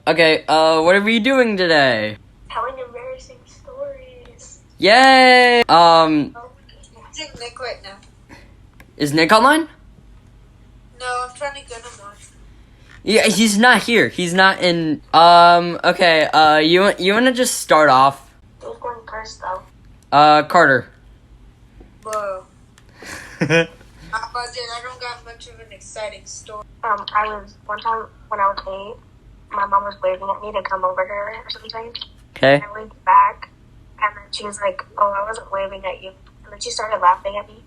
Okay, what are we doing today? Telling embarrassing stories. Yay! I'm Nick right now. Is Nick online? No, I'm trying to get him on. Yeah, he's not here. He's not in, okay, you wanna just start off? Who's going first, though? Carter. Bro. I don't got much of an exciting story. I was, one time when I was 8, my mom was waving at me to come over to her or something. Okay. I waved back, and then she was like, oh, I wasn't waving at you. And then she started laughing at me.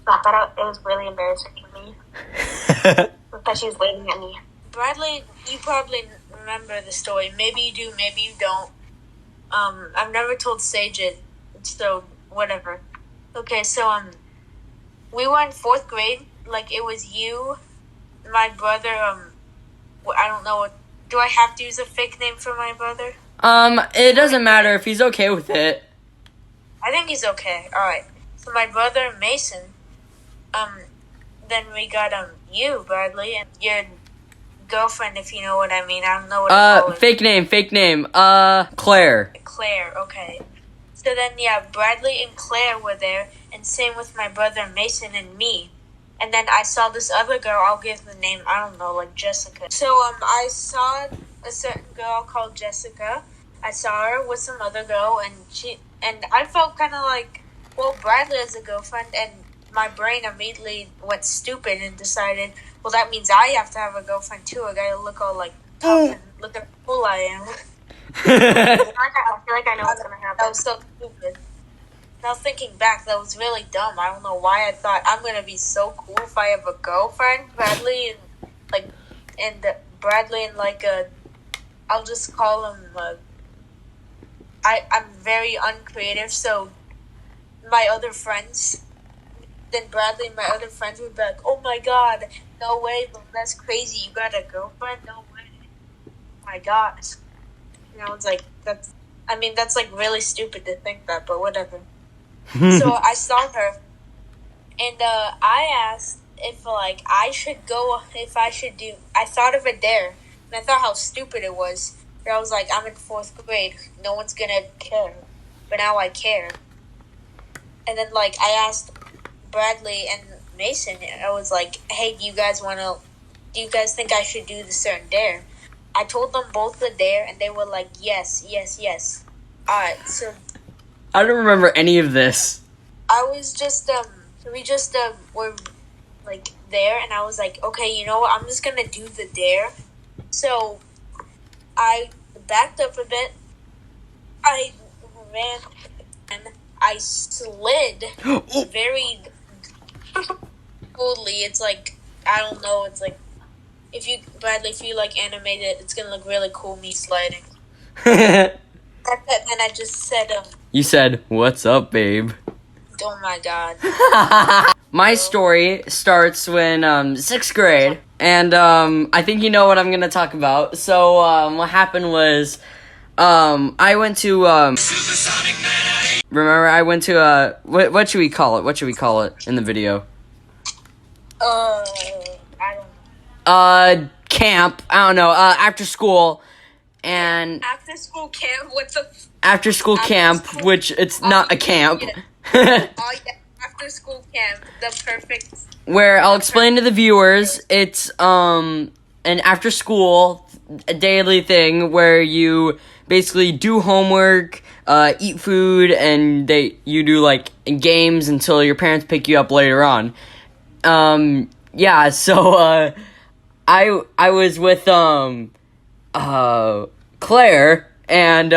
So I thought it was really embarrassing for me that she was waving at me. Bradley, you probably remember the story. Maybe you do, maybe you don't. I've never told Sage it, so whatever. Okay, so, we were in 4th grade. Like, it was you, my brother, I don't know, do I have to use a fake name for my brother? It doesn't matter if he's okay with it. I think he's okay. Alright. So my brother, Mason, then we got, you, Bradley, and your girlfriend, if you know what I mean. I don't know what to call her. Fake name. Claire. Claire, okay. So then, yeah, Bradley and Claire were there, and same with my brother Mason and me. And then I saw this other girl, I'll give the name, I don't know, like Jessica. So, I saw a certain girl called Jessica. I saw her with some other girl, and I felt kind of like, well, Bradley has a girlfriend, and my brain immediately went stupid and decided, well, that means I have to have a girlfriend too. I gotta look all like tough and look at how cool I am. I feel like I know what's going to happen. That was so stupid. Now thinking back, that was really dumb. I don't know why I thought I'm gonna be so cool if I have a girlfriend, Bradley, I'll just call him. I'm very uncreative, so my other friends, then Bradley and my other friends would be like, "Oh my God, no way, but that's crazy. You got a girlfriend? No way. Oh my gosh." You know, it's like that's like really stupid to think that, but whatever. So I saw her, and I asked if I should go, I thought of a dare, and I thought how stupid it was. But I was like, I'm in 4th grade, no one's gonna care, but now I care. And then I asked Bradley and Mason, I was like, hey, do you guys think I should do the certain dare? I told them both the dare, and they were like, yes. Alright, so I don't remember any of this. I was just, we just, were, there, and I was like, okay, you know what, I'm just gonna do the dare. So, I backed up a bit, I ran, and I slid very boldly. It's I don't know, it's Bradley, if you animate it, it's gonna look really cool, me sliding. And then I just said, You said, "What's up, babe?" oh my God. My story starts when 6th grade, and I think you know what I'm gonna talk about. So what happened was I went to remember I went to what should we call it in the video? I don't know. Camp. I don't know. After school. And After school camp, what's the after school camp, which it's not a camp. Yeah. Oh yeah, after school camp, the perfect. Where I'll explain to the viewers, it's an after school a daily thing where you basically do homework, eat food, and you do games until your parents pick you up later on. Yeah, so I was with Claire and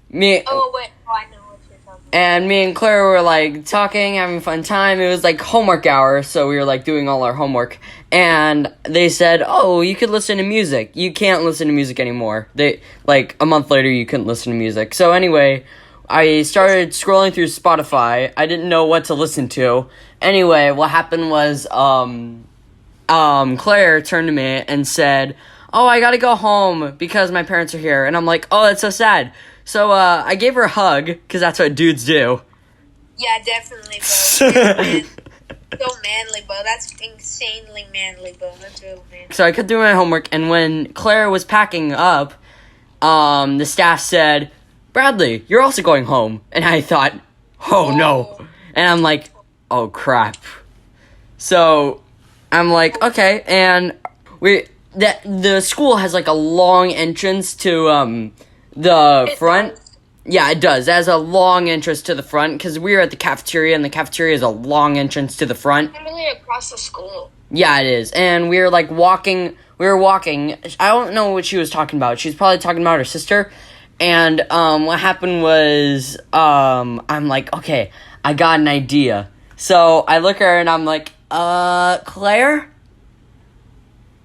me. Oh wait, I know what you're talking about. And me and Claire were talking, having a fun time. It was homework hour, so we were doing all our homework. And they said, "Oh, you could listen to music. You can't listen to music anymore." They a month later, you couldn't listen to music. So anyway, I started scrolling through Spotify. I didn't know what to listen to. Anyway, what happened was Claire turned to me and said, "Oh, I gotta go home because my parents are here." And I'm like, "Oh, that's so sad." So, I gave her a hug, because that's what dudes do. Yeah, definitely, bro. So manly, bro. That's insanely manly, bro. That's real manly. So I kept doing my homework, and when Claire was packing up, the staff said, Bradley, you're also going home. And I thought, oh no. And I'm like, oh crap. So I'm like, okay. And the school has like a long entrance to the front. Yeah, it does. It has a long entrance to the front because we were at the cafeteria, and the cafeteria is a long entrance to the front. Literally across the school. Yeah, it is. And we were like walking. We were walking. I don't know what she was talking about. She's probably talking about her sister. And what happened was I'm like, okay, I got an idea. So I look at her and I'm like, Claire?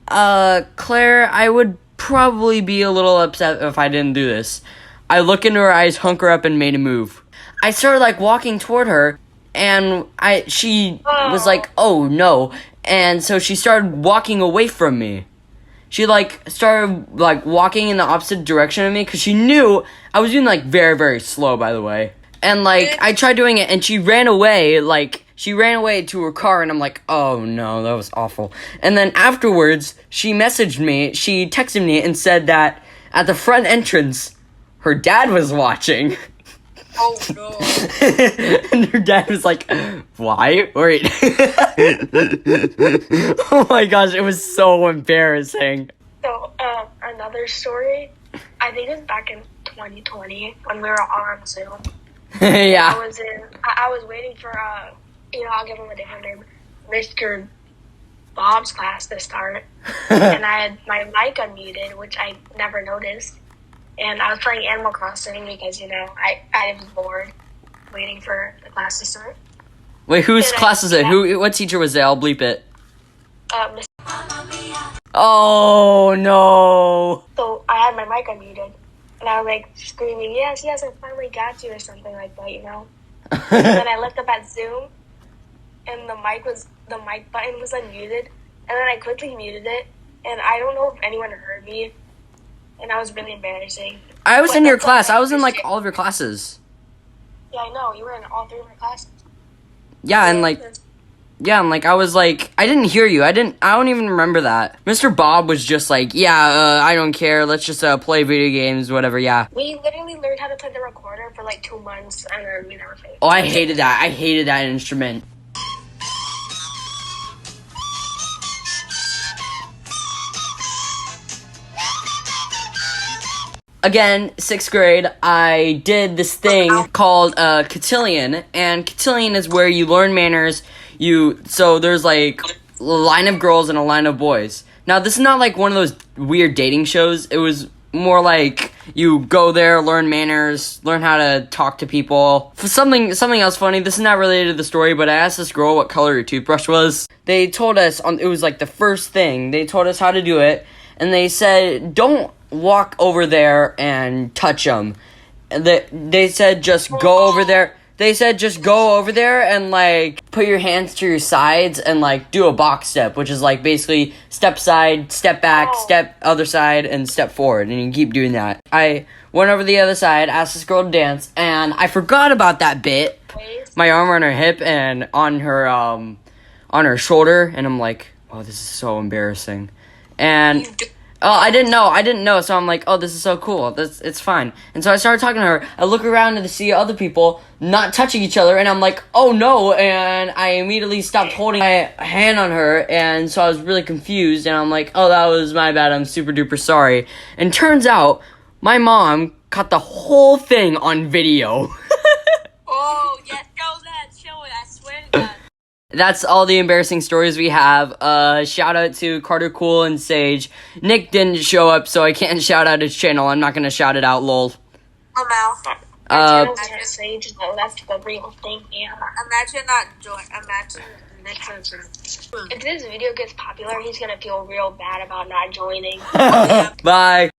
Claire, I would probably be a little upset if I didn't do this. I look into her eyes, hunk her up, and made a move. I started like walking toward her, and she was like, oh no. And so she started walking away from me. She like started like walking in the opposite direction of me because she knew I was doing like very, very slow, by the way. And like I tried doing it, and she ran away. Like she ran away to her car, and I'm like, oh no, that was awful. And then afterwards, she messaged me. She texted me and said that at the front entrance, her dad was watching. Oh no. And her dad was like, why? Wait. Oh my gosh, it was so embarrassing. So, another story. I think it was back in 2020 when we were all on Zoom. Yeah. I was waiting for, I'll give him a different name, Mr. Bob's class to start. And I had my mic unmuted, which I never noticed. And I was playing Animal Crossing because, I was bored waiting for the class to start. Wait, whose class is it? What teacher was it? I'll bleep it. Miss. Oh, no. So I had my mic unmuted. And I was like screaming, yes, I finally got you, or something like that, And then I looked up at Zoom, and the mic button was unmuted. And then I quickly muted it. And I don't know if anyone heard me. And I was really embarrassing. I was in your class. I was in, like, all of your classes. Yeah, I know. You were in all 3 of my classes. Yeah, and, like, I was, like, I didn't hear you. I don't even remember that. Mr. Bob was just like, I don't care. Let's just, play video games, whatever, yeah. We literally learned how to play the recorder for, like, 2 months, and then we never played. Oh, I hated that. I hated that instrument. Again, 6th grade, I did this thing called cotillion, and cotillion is where you learn manners. So there's like a line of girls and a line of boys. Now, this is not like one of those weird dating shows. It was more like you go there, learn manners, learn how to talk to people. For something else funny, this is not related to the story, but I asked this girl what color her toothbrush was. They told us, it was like the first thing, they told us how to do it, and they said, don't walk over there and touch them. They said just go over there. They said just go over there and like put your hands to your sides and like do a box step, which is like basically step side, step back, step other side, and step forward, and you keep doing that. I went over the other side, asked this girl to dance, and I forgot about that bit. My arm on her hip and on her shoulder, and I'm like, oh, this is so embarrassing. And I didn't know, so I'm like, oh, this is so cool, it's fine. And so I started talking to her, I look around to see other people not touching each other, and I'm like, oh no, and I immediately stopped holding my hand on her, and so I was really confused, and I'm like, oh, that was my bad, I'm super duper sorry. And turns out, my mom caught the whole thing on video. Oh, yes, show it, I swear to God. That's all the embarrassing stories we have. Shout out to Carter Cool and Sage. Nick didn't show up, so I can't shout out his channel. I'm not gonna shout it out, lol. Imagine Sage, though, that's the real thing, yeah. Imagine not join. Imagine Nick doesn't. If this video gets popular, he's gonna feel real bad about not joining. Bye.